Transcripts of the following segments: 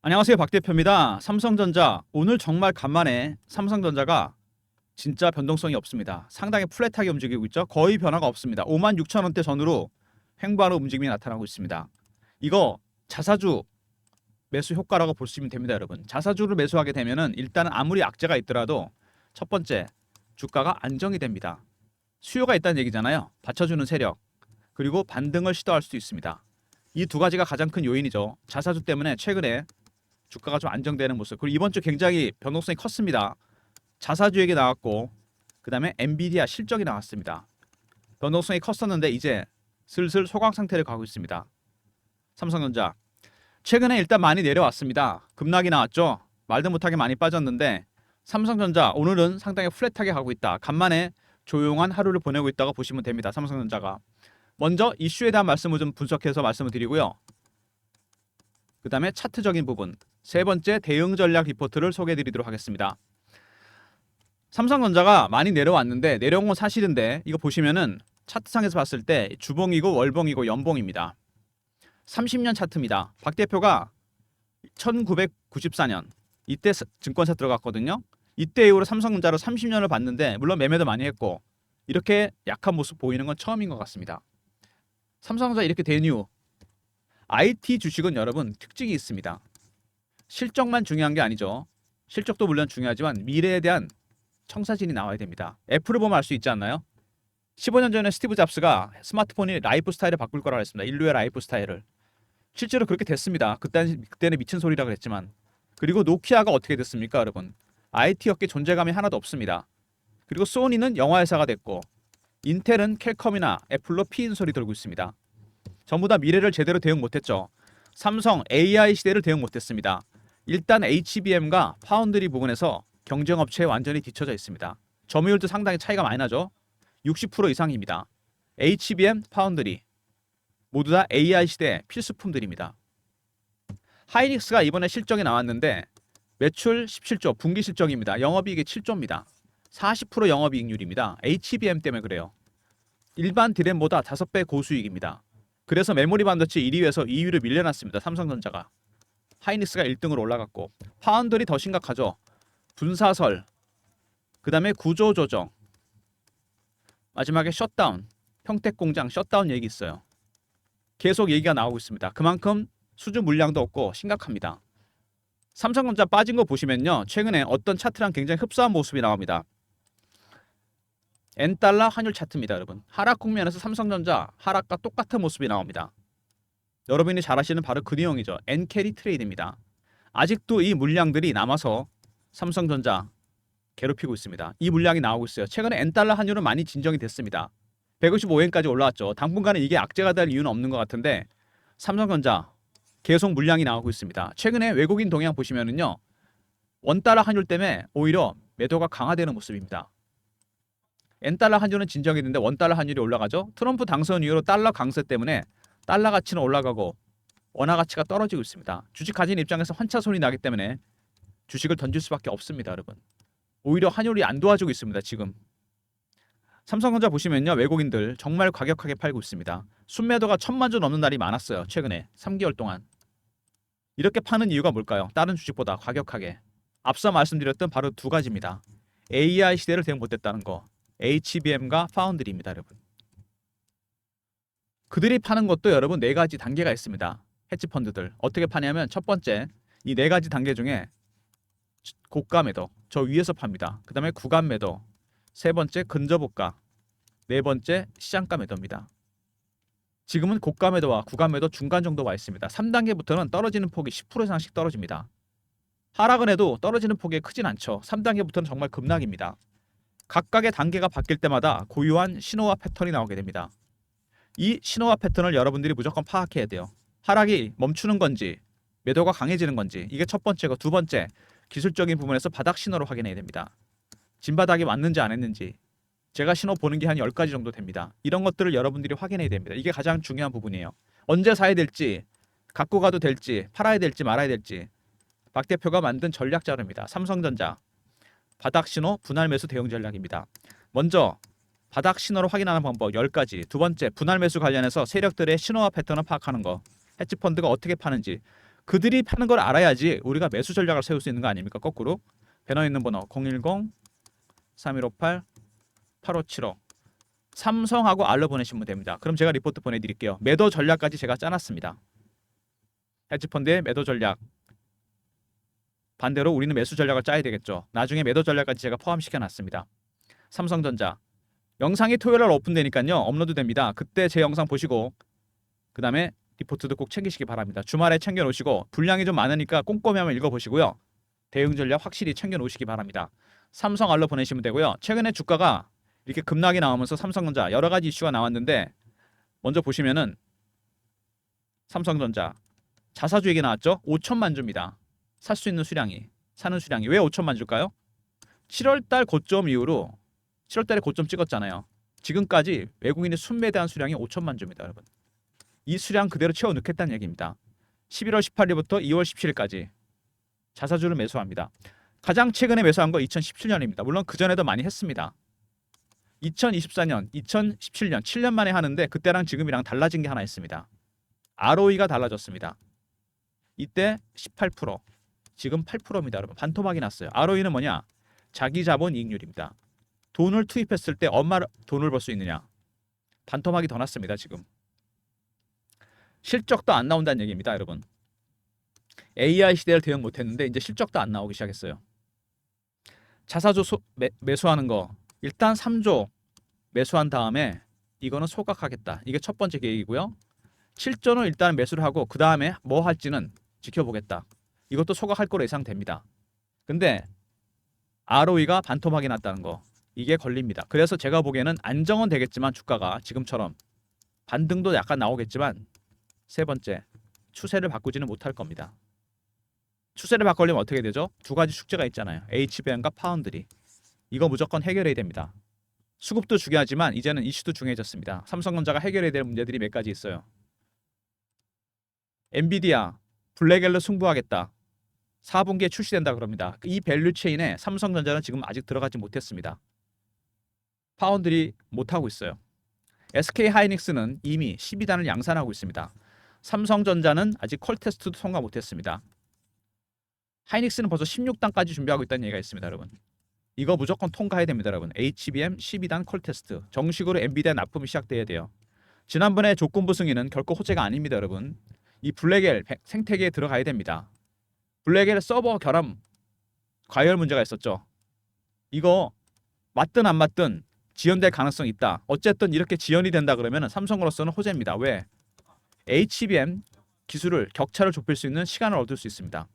안녕하세요, 박 대표입니다. 삼성전자 오늘 정말 간만에 삼성전자가 진짜 변동성이 없습니다. 상당히 플랫하게 움직이고 있죠. 거의 변화가 없습니다. 56,000원대 전후로 횡보하는 움직임이 나타나고 있습니다. 이거 자사주 매수 효과라고 보시면 됩니다, 여러분. 자사주를 매수하게 되면은 일단은 아무리 악재가 있더라도 첫 번째 주가가 안정이 됩니다. 수요가 있다는 얘기잖아요. 받쳐주는 세력 그리고 반등을 시도할 수도 있습니다. 이 두 가지가 가장 큰 요인이죠. 자사주 때문에 최근에 주가가 좀 안정되는 모습. 그리고 이번 주 굉장히 변동성이 컸습니다. 자사주 얘기 나왔고 그다음에 엔비디아 실적이 나왔습니다. 변동성이 컸었는데 이제 슬슬 소강 상태를 가고 있습니다. 삼성전자 최근에 일단 많이 내려왔습니다. 급락이 나왔죠. 말도 못하게 많이 빠졌는데 삼성전자 오늘은 상당히 플랫하게 가고 있다. 간만에 조용한 하루를 보내고 있다고 보시면 됩니다. 삼성전자가 먼저 이슈에 대한 말씀을 좀 분석해서 말씀을 드리고요. 그 다음에 차트적인 부분 세 번째 대응 전략 리포트를 소개해 드리도록 하겠습니다. 삼성전자가 많이 내려왔는데 내려온 건 사실인데 이거 보시면은 차트상에서 봤을 때 주봉이고 월봉이고 연봉입니다. 30년 차트입니다. 박 대표가 1994년 이때 증권사 들어갔거든요. 이때 이후로 삼성전자로 30년을 봤는데 물론 매매도 많이 했고 이렇게 약한 모습 보이는 건 처음인 것 같습니다. 삼성전자 이렇게 된 이유 IT 주식은 여러분 특징이 있습니다. 실적만 중요한 게 아니죠. 실적도 물론 중요하지만 미래에 대한 청사진이 나와야 됩니다. 애플을 보면 알 수 있지 않나요? 15년 전에 스티브 잡스가 스마트폰이 라이프 스타일을 바꿀 거라고 했습니다. 인류의 라이프 스타일을. 실제로 그렇게 됐습니다. 그때는 미친 소리라 그랬지만. 그리고 노키아가 어떻게 됐습니까, 여러분? IT 업계 존재감이 하나도 없습니다. 그리고 소니는 영화 회사가 됐고 인텔은 캘컴이나 애플로 피인 소리 들고 있습니다. 전부 다 미래를 제대로 대응 못했죠. 삼성 AI 시대를 대응 못했습니다. 일단 HBM과 파운드리 부분에서 경쟁업체에 완전히 뒤처져 있습니다. 점유율도 상당히 차이가 많이 나죠. 60% 이상입니다. HBM, 파운드리 모두 다 AI 시대 필수품들입니다. 하이닉스가 이번에 실적이 나왔는데 매출 17조, 분기 실적입니다. 영업이익이 7조입니다. 40% 영업이익률입니다. HBM 때문에 그래요. 일반 디램보다 5배 고수익입니다. 그래서 메모리 반도체 1위에서 2위를 밀려났습니다. 삼성전자가. 하이닉스가 1등으로 올라갔고 파운드리 더 심각하죠. 분사설, 그 다음에 구조조정, 마지막에 셧다운, 평택공장 셧다운 얘기 있어요. 계속 얘기가 나오고 있습니다. 그만큼 수주 물량도 없고 심각합니다. 삼성전자 빠진 거 보시면요. 최근에 어떤 차트랑 굉장히 흡사한 모습이 나옵니다. N달러 환율 차트입니다, 여러분. 하락 국면에서 삼성전자 하락과 똑같은 모습이 나옵니다. 여러분이 잘 아시는 바로 그 내용이죠. N캐리 트레이드입니다. 아직도 이 물량들이 남아서 삼성전자 괴롭히고 있습니다. 이 물량이 나오고 있어요. 최근에 N달러 환율은 많이 진정이 됐습니다. 155엔까지 올라왔죠. 당분간은 이게 악재가 될 이유는 없는 것 같은데 삼성전자 계속 물량이 나오고 있습니다. 최근에 외국인 동향 보시면은요. 원달러 환율 때문에 오히려 매도가 강화되는 모습입니다. N달러 환율은 진정이 됐는데 원달러 환율이 올라가죠. 트럼프 당선 이후로 달러 강세 때문에 달러 가치는 올라가고 원화 가치가 떨어지고 있습니다. 주식 가진 입장에서 환차손이 나기 때문에 주식을 던질 수밖에 없습니다, 여러분. 오히려 환율이 안 도와주고 있습니다, 지금. 삼성전자 보시면요. 외국인들 정말 과격하게 팔고 있습니다. 순매도가 1,000만 주 넘는 날이 많았어요. 최근에 3개월 동안. 이렇게 파는 이유가 뭘까요? 다른 주식보다 과격하게. 앞서 말씀드렸던 바로 두 가지입니다. AI 시대를 대응 못했다는 거. HBM과 파운드리입니다, 여러분. 그들이 파는 것도 여러분 네 가지 단계가 있습니다. 헤지펀드들 어떻게 파냐면 첫 번째 이 네 가지 단계 중에 고가 매도 저 위에서 팝니다. 그 다음에 구간 매도, 세 번째 근저보가, 네 번째 시장가 매도입니다. 지금은 고가 매도와 구간 매도 중간 정도 와 있습니다. 3단계부터는 떨어지는 폭이 10% 이상씩 떨어집니다. 하락은 해도 떨어지는 폭이 크진 않죠. 3단계부터는 정말 급락입니다. 각각의 단계가 바뀔 때마다 고유한 신호와 패턴이 나오게 됩니다. 이 신호와 패턴을 여러분들이 무조건 파악해야 돼요. 하락이 멈추는 건지 매도가 강해지는 건지 이게 첫 번째고 두 번째 기술적인 부분에서 바닥 신호로 확인해야 됩니다. 진바닥이 왔는지 안 했는지 제가 신호 보는 게 한 10가지 정도 됩니다. 이런 것들을 여러분들이 확인해야 됩니다. 이게 가장 중요한 부분이에요. 언제 사야 될지 갖고 가도 될지 팔아야 될지 말아야 될지 박 대표가 만든 전략 자료입니다. 삼성전자 바닥 신호 분할 매수 대응 전략입니다. 먼저 바닥 신호를 확인하는 방법 10가지. 두 번째 분할 매수 관련해서 세력들의 신호와 패턴을 파악하는 거. 헤지펀드가 어떻게 파는지 그들이 파는 걸 알아야지 우리가 매수 전략을 세울 수 있는 거 아닙니까? 거꾸로 배너 있는 번호 010-3158-8575 삼성하고 R로 보내시면 됩니다. 그럼 제가 리포트 보내드릴게요. 매도 전략까지 제가 짜놨습니다. 헤지펀드의 매도 전략. 반대로 우리는 매수 전략을 짜야 되겠죠. 나중에 매도 전략까지 제가 포함시켜놨습니다. 삼성전자. 영상이 토요일날 오픈되니까요. 업로드 됩니다. 그때 제 영상 보시고 그 다음에 리포트도 꼭 챙기시기 바랍니다. 주말에 챙겨놓으시고 분량이 좀 많으니까 꼼꼼히 한번 읽어보시고요. 대응 전략 확실히 챙겨놓으시기 바랍니다. 삼성 R로 보내시면 되고요. 최근에 주가가 이렇게 급락이 나오면서 삼성전자 여러 가지 이슈가 나왔는데 먼저 보시면은 삼성전자 자사주 얘기 나왔죠. 5천만 주입니다. 살 수 있는 수량이 사는 수량이 왜 5천만 주일까요? 7월달 고점 이후로 7월달에 고점 찍었잖아요. 지금까지 외국인이 순매대한 수량이 5천만 주입니다, 여러분. 이 수량 그대로 채워 넣겠다는 얘기입니다. 11월 18일부터 2월 17일까지 자사주를 매수합니다. 가장 최근에 매수한 거 2017년입니다. 물론 그 전에도 많이 했습니다. 2024년, 2017년 7년 만에 하는데 그때랑 지금이랑 달라진 게 하나 있습니다. ROE가 달라졌습니다. 이때 18%, 지금 8%입니다. 여러분 반토막이 났어요. ROE는 뭐냐? 자기 자본 이익률입니다. 돈을 투입했을 때 얼마 돈을 벌 수 있느냐? 반토막이 더 났습니다. 지금 실적도 안 나온다는 얘기입니다. 여러분 AI 시대를 대응 못했는데 이제 실적도 안 나오기 시작했어요. 자사주 매수하는 거 일단 3조 매수한 다음에 이거는 소각하겠다. 이게 첫 번째 계획이고요. 7조는 일단 매수를 하고 그 다음에 뭐 할지는 지켜보겠다. 이것도 소각할 거로 예상됩니다. 근데 ROE가 반토막이 났다는 거 이게 걸립니다. 그래서 제가 보기에는 안정은 되겠지만 주가가 지금처럼 반등도 약간 나오겠지만 세 번째 추세를 바꾸지는 못할 겁니다. 추세를 바꾸려면 어떻게 되죠? 두 가지 숙제가 있잖아요. HBM과 파운드리. 이거 무조건 해결해야 됩니다. 수급도 중요하지만 이제는 이슈도 중요해졌습니다. 삼성전자가 해결해야 될 문제들이 몇 가지 있어요. 엔비디아 블랙엘로 승부하겠다. 4분기에 출시된다 그럽니다. 이 밸류 체인에 삼성전자는 지금 아직 들어가지 못했습니다. 파운드리 못하고 있어요. SK하이닉스는 이미 12단을 양산하고 있습니다. 삼성전자는 아직 콜 테스트도 통과 못했습니다. 하이닉스는 벌써 16단까지 준비하고 있다는 얘기가 있습니다. 여러분 이거 무조건 통과해야 됩니다. 여러분 HBM 12단 콜 테스트 정식으로 엔비디아 납품이 시작돼야 돼요. 지난번에 조건부 승인은 결코 호재가 아닙니다. 여러분 이 블랙엘 생태계에 들어가야 됩니다. 블랙엘 서버 결함 과열 문제가 있었죠. 이거 맞든 안 맞든 지연될 가능성이 있다. 어쨌든 이렇게 지연이 된다 그러면 삼성으로서는 호재입니다. 왜? HBM 기술을 격차를 좁힐 수 있는 시간을 얻을 수 있습니다.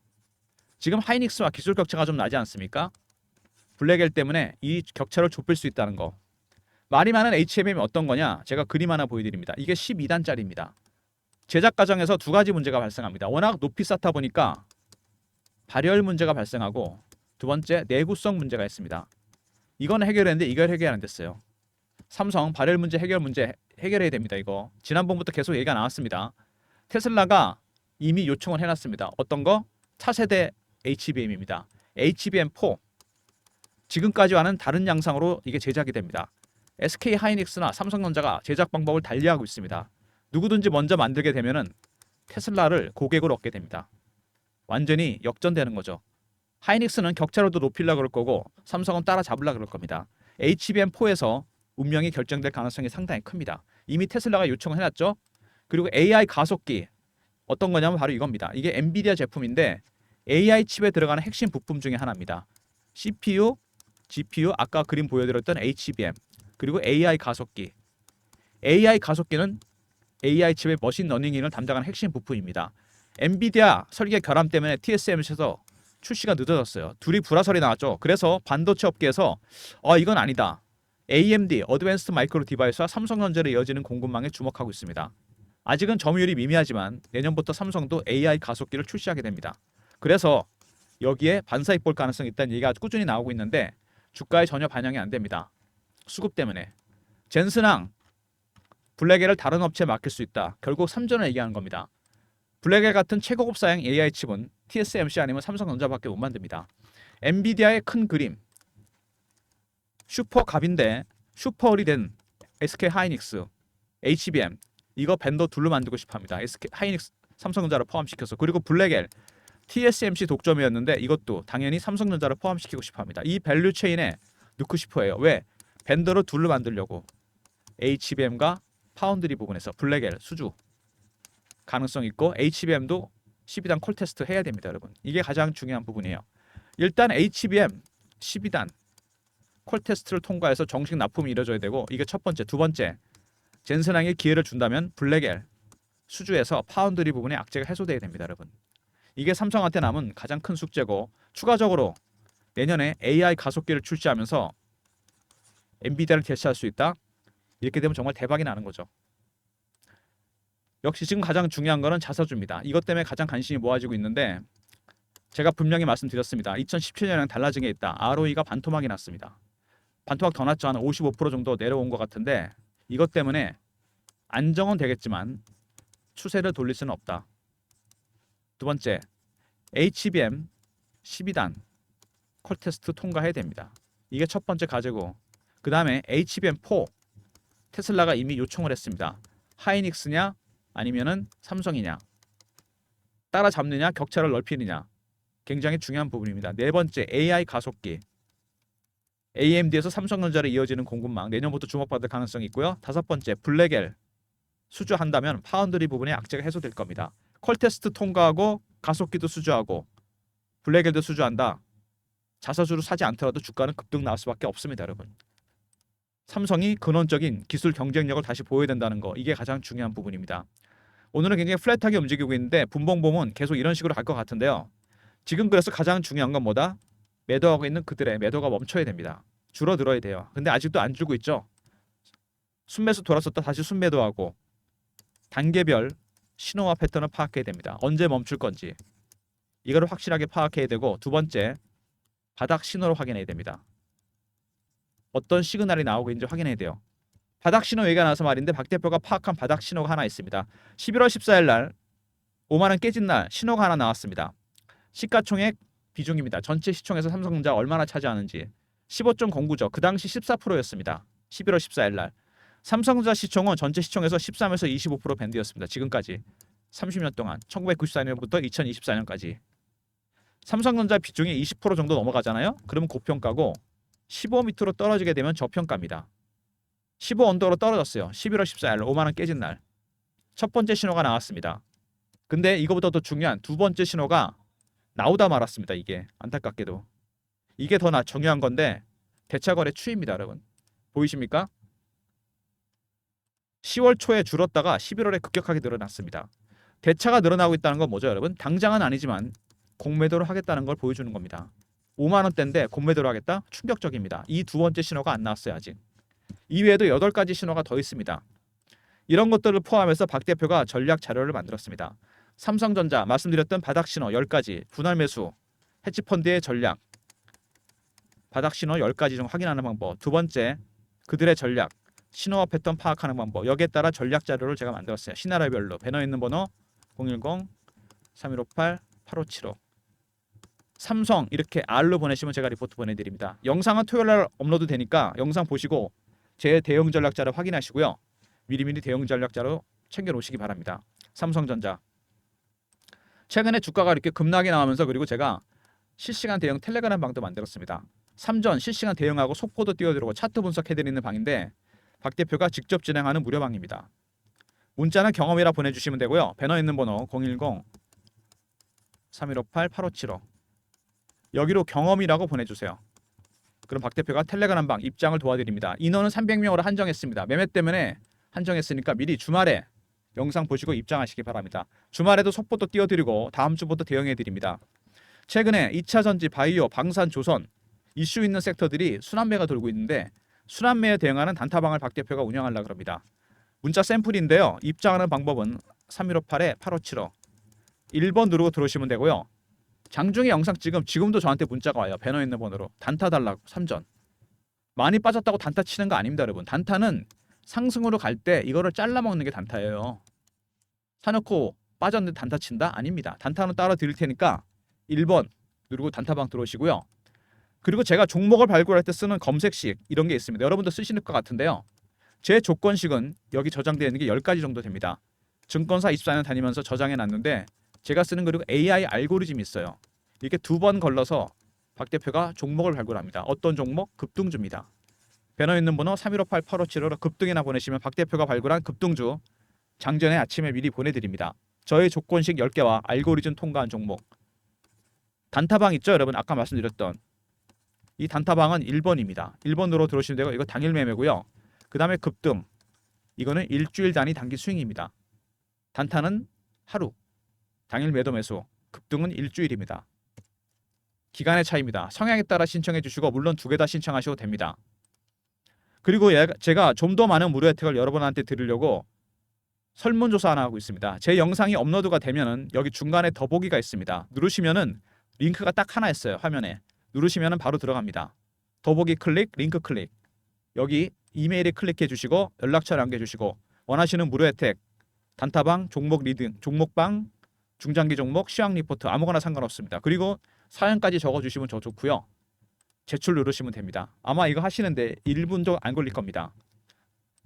지금 하이닉스와 기술 격차가 좀 나지 않습니까? 블랙엘 때문에 이 격차를 좁힐 수 있다는 거. 말이 많은 HBM이 어떤 거냐? 제가 그림 하나 보여드립니다. 이게 12단짜리입니다. 제작 과정에서 두 가지 문제가 발생합니다. 워낙 높이 쌓다 보니까 발열 문제가 발생하고 두 번째 내구성 문제가 있습니다. 이건 해결했는데 이걸 해결 안 됐어요. 삼성 발열 문제 해결해야 됩니다. 이거 지난번부터 계속 얘기가 나왔습니다. 테슬라가 이미 요청을 해놨습니다. 어떤 거? 차세대 HBM입니다. HBM4 지금까지와는 다른 양상으로 이게 제작이 됩니다. SK하이닉스나 삼성전자가 제작 방법을 달리하고 있습니다. 누구든지 먼저 만들게 되면은 테슬라를 고객으로 얻게 됩니다. 완전히 역전되는 거죠. 하이닉스는 격차로도 높이려고 그럴 거고 삼성은 따라잡으려고 그럴 겁니다. HBM4에서 운명이 결정될 가능성이 상당히 큽니다. 이미 테슬라가 요청을 해놨죠. 그리고 AI 가속기 어떤 거냐면 바로 이겁니다. 이게 엔비디아 제품인데 AI 칩에 들어가는 핵심 부품 중에 하나입니다. CPU, GPU, 아까 그림 보여드렸던 HBM 그리고 AI 가속기. AI 가속기는 AI 칩의 머신러닝 기능을 담당하는 핵심 부품입니다. 엔비디아 설계 결함 때문에 TSMC에서 출시가 늦어졌어요. 둘이 불화설이 나왔죠. 그래서 반도체 업계에서 이건 아니다. AMD, 어드밴스드 마이크로 디바이스와 삼성전자로 이어지는 공급망에 주목하고 있습니다. 아직은 점유율이 미미하지만 내년부터 삼성도 AI 가속기를 출시하게 됩니다. 그래서 여기에 반사익 볼 가능성이 있다는 얘기가 꾸준히 나오고 있는데 주가에 전혀 반영이 안 됩니다. 수급 때문에. 젠슨항 블랙엘을 다른 업체에 맡길 수 있다. 결국 3전을 얘기하는 겁니다. 블랙엘 같은 최고급 사양 AI 칩은 TSMC 아니면 삼성전자밖에 못 만듭니다. 엔비디아의 큰 그림 슈퍼갑인데 슈퍼얼이 된 SK 하이닉스 HBM 이거 밴더 둘로 만들고 싶어합니다. SK 하이닉스 삼성전자를 포함시켜서. 그리고 블랙엘 TSMC 독점이었는데 이것도 당연히 삼성전자를 포함시키고 싶어합니다. 이 밸류 체인에 넣고 싶어해요. 왜? 벤더로 둘을 만들려고. HBM과 파운드리 부분에서 블랙엘 수주 가능성 있고 HBM도 12단 콜 테스트 해야 됩니다, 여러분. 이게 가장 중요한 부분이에요. 일단 HBM 12단 콜 테스트를 통과해서 정식 납품이 이루어져야 되고, 이게 첫 번째. 두 번째, 젠슨항에 기회를 준다면 블랙엘 수주에서 파운드리 부분의 악재가 해소돼야 됩니다, 여러분. 이게 삼성한테 남은 가장 큰 숙제고, 추가적으로 내년에 AI 가속기를 출시하면서 엔비디아를 대체할 수 있다. 이렇게 되면 정말 대박이 나는 거죠. 역시 지금 가장 중요한 거는 자사주입니다. 이것 때문에 가장 관심이 모아지고 있는데, 제가 분명히 말씀드렸습니다. 2017년에는 달라진 게 있다. ROE가 반토막이 났습니다. 반토막 더 났죠. 한 55% 정도 내려온 것 같은데, 이것 때문에 안정은 되겠지만 추세를 돌릴 수는 없다. 두 번째, HBM 12단 콜 테스트 통과해야 됩니다. 이게 첫 번째 과제고, 그 다음에 HBM4 테슬라가 이미 요청을 했습니다. 하이닉스냐 아니면은 삼성이냐, 따라잡느냐 격차를 넓히느냐, 굉장히 중요한 부분입니다. 네 번째, AI 가속기 AMD에서 삼성전자로 이어지는 공급망 내년부터 주목받을 가능성이 있고요. 다섯 번째, 블랙엘 수주한다면 파운드리 부분의 악재가 해소될 겁니다. 콜 테스트 통과하고 가속기도 수주하고 블랙엘도 수주한다. 자사주로 사지 않더라도 주가는 급등 나올 수밖에 없습니다, 여러분. 삼성이 근원적인 기술 경쟁력을 다시 보여야 된다는 거, 이게 가장 중요한 부분입니다. 오늘은 굉장히 플랫하게 움직이고 있는데 분봉봉은 계속 이런 식으로 갈 것 같은데요. 지금 그래서 가장 중요한 건 뭐다? 매도하고 있는 그들의 매도가 멈춰야 됩니다. 줄어들어야 돼요. 근데 아직도 안 주고 있죠. 순매수 돌았었다 다시 순매도하고, 단계별 신호와 패턴을 파악해야 됩니다. 언제 멈출 건지 이거를 확실하게 파악해야 되고, 두 번째, 바닥 신호를 확인해야 됩니다. 어떤 시그널이 나오고 있는지 확인해야 돼요. 바닥 신호 얘기가 나와서 말인데, 박 대표가 파악한 바닥 신호가 하나 있습니다. 11월 14일 날 5만원 깨진 날 신호가 하나 나왔습니다. 시가총액 비중입니다. 전체 시총에서 삼성전자 얼마나 차지하는지 15.09죠. 그 당시 14%였습니다. 11월 14일 날 삼성전자 시총은 전체 시총에서 13에서 25% 밴드였습니다. 지금까지 30년 동안 1994년부터 2024년까지 삼성전자 비중이 20% 정도 넘어가잖아요. 그러면 고평가고 15 밑으로 떨어지게 되면 저평가입니다. 15 언더로 떨어졌어요. 11월 14일 5만원 깨진 날 첫 번째 신호가 나왔습니다. 근데 이거보다 더 중요한 두 번째 신호가 나오다 말았습니다. 이게 안타깝게도 이게 더 중요한 건데, 대차거래 추이입니다, 여러분. 보이십니까? 10월 초에 줄었다가 11월에 급격하게 늘어났습니다. 대차가 늘어나고 있다는 건 뭐죠, 여러분? 당장은 아니지만 공매도를 하겠다는 걸 보여주는 겁니다. 5만 원대인데 공매도를 하겠다? 충격적입니다. 이 두 번째 신호가 안 나왔어요, 아직. 이외에도 8가지 신호가 더 있습니다. 이런 것들을 포함해서 박 대표가 전략 자료를 만들었습니다. 삼성전자 말씀드렸던 바닥 신호 10가지, 분할 매수, 헤지펀드의 전략, 바닥 신호 10가지 중 확인하는 방법. 두 번째, 그들의 전략, 신호와 패턴 파악하는 방법. 여기에 따라 전략 자료를 제가 만들었어요. 시나리오별로. 배너 있는 번호 010-3158-8575. 삼성 이렇게 R로 보내시면 제가 리포트 보내드립니다. 영상은 토요일날 업로드 되니까 영상 보시고 제 대응 전략 자료 확인하시고요. 미리미리 대응 전략 자료 챙겨놓으시기 바랍니다. 삼성전자 최근에 주가가 이렇게 급락이 나오면서, 그리고 제가 실시간 대응 텔레그램 방도 만들었습니다. 삼전 실시간 대응하고 속보도 띄워드리고 차트 분석해드리는 방인데, 박 대표가 직접 진행하는 무료방입니다. 문자는 경험이라 보내주시면 되고요. 배너 있는 번호 010-3158-8575 여기로 경험이라고 보내주세요. 그럼 박 대표가 텔레그램 방 입장을 도와드립니다. 인원은 300명으로 한정했습니다. 매매 때문에 한정했으니까 미리 주말에 영상 보시고 입장하시기 바랍니다. 주말에도 속보도 띄워드리고 다음 주부터 대응해드립니다. 최근에 2차 전지, 바이오, 방산, 조선 이슈 있는 섹터들이 순환매가 돌고 있는데, 순환매에 대응하는 단타방을 박 대표가 운영하려고 합니다. 문자 샘플인데요. 입장하는 방법은 3158-8575 1번 누르고 들어오시면 되고요. 장중에 영상 지금도 저한테 문자가 와요. 배너 있는 번호로 단타 달라고. 삼전 많이 빠졌다고 단타 치는 거 아닙니다, 여러분. 단타는 상승으로 갈 때 이거를 잘라먹는 게 단타예요. 사놓고 빠졌는데 단타 친다? 아닙니다. 단타는 따라 드릴 테니까 1번 누르고 단타방 들어오시고요. 그리고 제가 종목을 발굴할 때 쓰는 검색식 이런 게 있습니다. 여러분도 쓰시는 것 같은데요. 제 조건식은 여기 저장되어 있는 게 10가지 정도 됩니다. 증권사 24년 다니면서 저장해 놨는데 제가 쓰는 그리고 AI 알고리즘이 있어요. 이렇게 2번 걸러서 박 대표가 종목을 발굴합니다. 어떤 종목? 급등주입니다. 배너 있는 번호 3158-8575로 급등이나 보내시면 박 대표가 발굴한 급등주 장전에 아침에 미리 보내드립니다. 저의 조건식 10개와 알고리즘 통과한 종목. 단타방 있죠 여러분? 아까 말씀드렸던 이 단타방은 1번입니다. 1번으로 들어오시면 되고 이거 당일 매매고요. 그 다음에 급등 이거는 일주일 단위 단기 스윙입니다. 단타는 하루 당일 매도 매수 급등은 일주일입니다. 기간의 차이입니다. 성향에 따라 신청해 주시고 물론 2개 다 신청하셔도 됩니다. 그리고 제가 좀 더 많은 무료 혜택을 여러분한테 드리려고 설문조사 하나 하고 있습니다. 제 영상이 업로드가 되면은 여기 중간에 더보기가 있습니다. 누르시면은 링크가 딱 하나 있어요. 화면에 누르시면은 바로 들어갑니다. 더보기 클릭, 링크 클릭. 여기 이메일에 클릭해 주시고 연락처 남겨 주시고 원하시는 무료 혜택 단타방, 종목 리딩, 종목방, 중장기 종목, 시황 리포트 아무거나 상관없습니다. 그리고 사연까지 적어주시면 저 좋고요. 제출 누르시면 됩니다. 아마 이거 하시는데 1분도 안 걸릴 겁니다.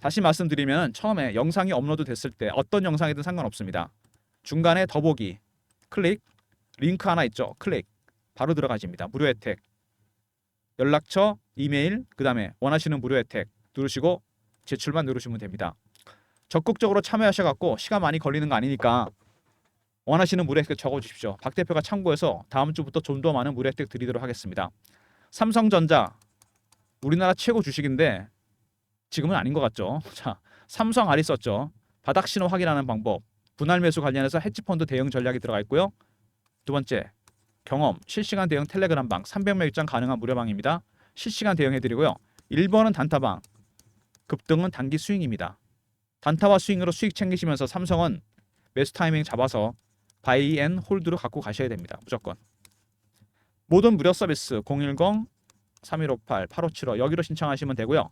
다시 말씀드리면 처음에 영상이 업로드 됐을 때 어떤 영상이든 상관없습니다. 중간에 더보기, 클릭, 링크 하나 있죠. 클릭, 바로 들어가집니다. 무료 혜택, 연락처, 이메일, 그 다음에 원하시는 무료 혜택 누르시고 제출만 누르시면 됩니다. 적극적으로 참여하셔갖고 시간 많이 걸리는 거 아니니까 원하시는 무료 혜택 적어주십시오. 박 대표가 참고해서 다음 주부터 좀 더 많은 무료 혜택 드리도록 하겠습니다. 삼성전자 우리나라 최고 주식인데 지금은 아닌 것 같죠. 자, 삼성 알이 썼죠. 바닥 신호 확인하는 방법, 분할 매수 관련해서 헤지펀드 대응 전략이 들어가 있고요. 두 번째, 경험, 실시간 대응 텔레그램방 300명 입장 가능한 무료방입니다. 실시간 대응해드리고요. 1번은 단타방, 급등은 단기 스윙입니다. 단타와 스윙으로 수익 챙기시면서 삼성은 매수 타이밍 잡아서 바이 앤 홀드로 갖고 가셔야 됩니다. 무조건. 모든 무료 서비스 010-3158-8575 여기로 신청하시면 되고요.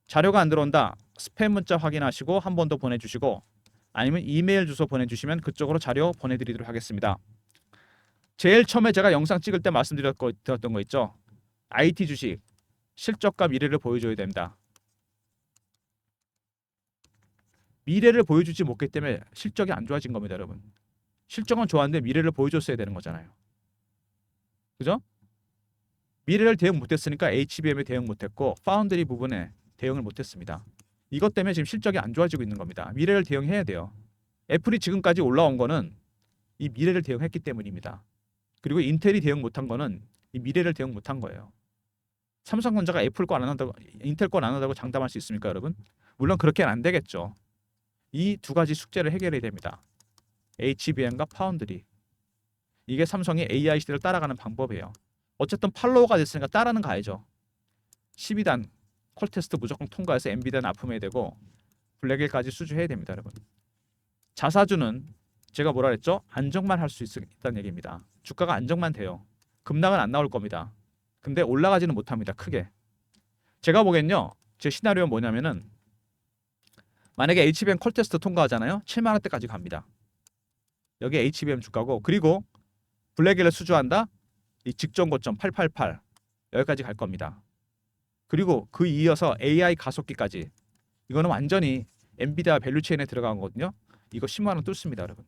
자료가 안 들어온다. 스팸 문자 확인하시고 한 번 더 보내주시고 아니면 이메일 주소 보내주시면 그쪽으로 자료 보내드리도록 하겠습니다. 제일 처음에 제가 영상 찍을 때 말씀드렸던 거 있죠. IT 주식 실적과 미래를 보여줘야 됩니다. 미래를 보여주지 못했기 때문에 실적이 안 좋아진 겁니다, 여러분. 실적은 좋았는데 미래를 보여줬어야 되는 거잖아요. 그죠? 미래를 대응 못했으니까 HBM에 대응 못했고 파운드리 부분에 대응을 못했습니다. 이것 때문에 지금 실적이 안 좋아지고 있는 겁니다. 미래를 대응해야 돼요. 애플이 지금까지 올라온 거는 이 미래를 대응했기 때문입니다. 그리고 인텔이 대응 못한 거는 이 미래를 대응 못한 거예요. 삼성전자가 애플 거 안 한다고 인텔 거 안 한다고 장담할 수 있습니까, 여러분? 물론 그렇게는 안 되겠죠. 이 두 가지 숙제를 해결해야 됩니다. HBM과 파운드리. 이게 삼성이 AI 시대를 따라가는 방법이에요. 어쨌든 팔로워가 됐으니까 따라는 가야죠. 12단 콜 테스트 무조건 통과해서 엔비디아는 납품해야 되고 블랙일까지 수주해야 됩니다, 여러분. 자사주는 제가 뭐라 그랬죠? 안정만 할 수 있다는 얘기입니다. 주가가 안정만 돼요. 급락은 안 나올 겁니다. 근데 올라가지는 못합니다. 크게. 제가 보기엔요. 제 시나리오는 뭐냐면은 만약에 HBM 콜 테스트 통과하잖아요. 7만 원대까지 갑니다. 여기 HBM 주가고 그리고 블랙일을 수주한다. 이 직전 고점 888 여기까지 갈 겁니다. 그리고 그 이어서 AI 가속기까지 이거는 완전히 엔비디아 밸류체인에 들어간 거거든요. 이거 10만 원 뚫습니다, 여러분.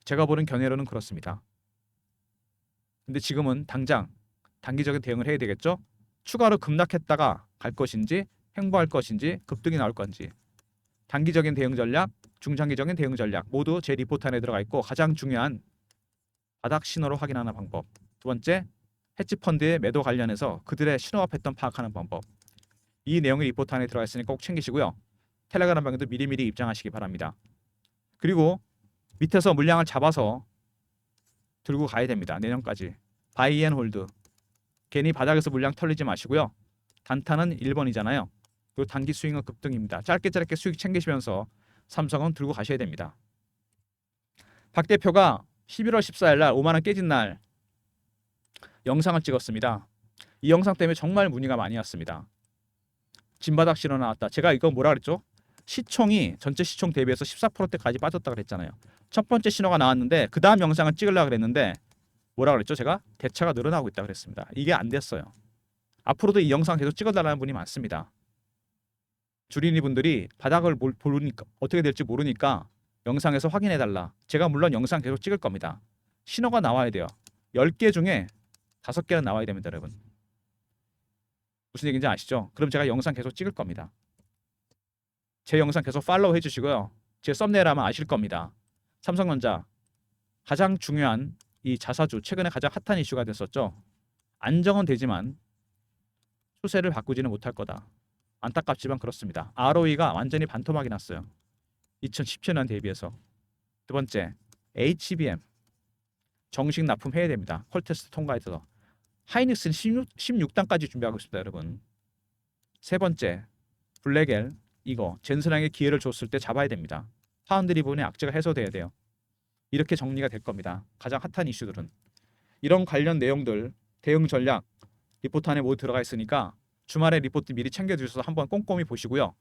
제가 보는 견해로는 그렇습니다. 근데 지금은 당장 단기적인 대응을 해야 되겠죠. 추가로 급락했다가 갈 것인지 횡보할 것인지 급등이 나올 건지 단기적인 대응 전략, 중장기적인 대응 전략 모두 제 리포트 안에 들어가 있고 가장 중요한 바닥 신호로 확인하는 방법. 두 번째, 헤지펀드의 매도 관련해서 그들의 신호와 패턴 파악하는 방법. 이 내용이 리포트 안에 들어가 있으니까 꼭 챙기시고요. 텔레그램 방에도 미리미리 입장하시기 바랍니다. 그리고 밑에서 물량을 잡아서 들고 가야 됩니다. 내년까지. 바이 앤 홀드. 괜히 바닥에서 물량 털리지 마시고요. 단타는 1번이잖아요. 그리고 단기 스윙은 급등입니다. 짧게 수익 챙기시면서 삼성은 들고 가셔야 됩니다. 박 대표가 11월 14일 날 5만 원 깨진 날 영상을 찍었습니다. 이 영상 때문에 정말 문의가 많이 왔습니다. 진바닥 신호 나왔다. 제가 이거 뭐라 그랬죠? 시총이 전체 시총 대비해서 14%대까지 빠졌다 그랬잖아요. 첫 번째 신호가 나왔는데 그 다음 영상을 찍으려고 그랬는데 뭐라 그랬죠? 제가 대차가 늘어나고 있다 그랬습니다. 이게 안 됐어요. 앞으로도 이 영상 계속 찍어달라는 분이 많습니다. 주린이 분들이 바닥을 모르니까 어떻게 될지 모르니까 영상에서 확인해 달라. 제가 물론 영상 계속 찍을 겁니다. 신호가 나와야 돼요. 10개 중에 5개는 나와야 됩니다, 여러분. 무슨 얘기인지 아시죠? 그럼 제가 영상 계속 찍을 겁니다. 제 영상 계속 팔로우 해주시고요. 제 썸네일 하면 아실 겁니다. 삼성전자 가장 중요한 이 자사주, 최근에 가장 핫한 이슈가 됐었죠. 안정은 되지만 추세를 바꾸지는 못할 거다. 안타깝지만 그렇습니다. ROE가 완전히 반토막이 났어요. 2017년 대비해서. 두 번째, HBM 정식 납품해야 됩니다. 콜테스트 통과해서. 하이닉스는 16단까지 준비하고 있습니다, 여러분. 세 번째, 블랙엘 이거 젠슨항에 기회를 줬을 때 잡아야 됩니다. 파운드리 부분의 악재가 해소돼야 돼요. 이렇게 정리가 될 겁니다. 가장 핫한 이슈들은 이런 관련 내용들 대응 전략 리포트 안에 모두 들어가 있으니까 주말에 리포트 미리 챙겨주셔서 한번 꼼꼼히 보시고요.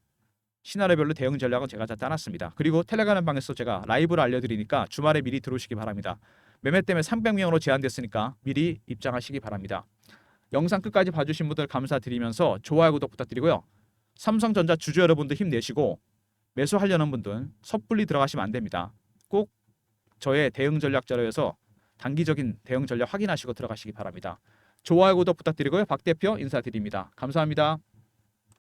시나리오별로 대응 전략은 제가 다 따놨습니다. 그리고 텔레그램 방에서 제가 라이브로 알려드리니까 주말에 미리 들어오시기 바랍니다. 매매 때문에 300명으로 제한됐으니까 미리 입장하시기 바랍니다. 영상 끝까지 봐주신 분들 감사드리면서 좋아요 구독 부탁드리고요. 삼성전자 주주 여러분들 힘내시고 매수하려는 분들 섣불리 들어가시면 안 됩니다. 꼭 저의 대응 전략 자료에서 단기적인 대응 전략 확인하시고 들어가시기 바랍니다. 좋아요 구독 부탁드리고요. 박 대표 인사드립니다. 감사합니다.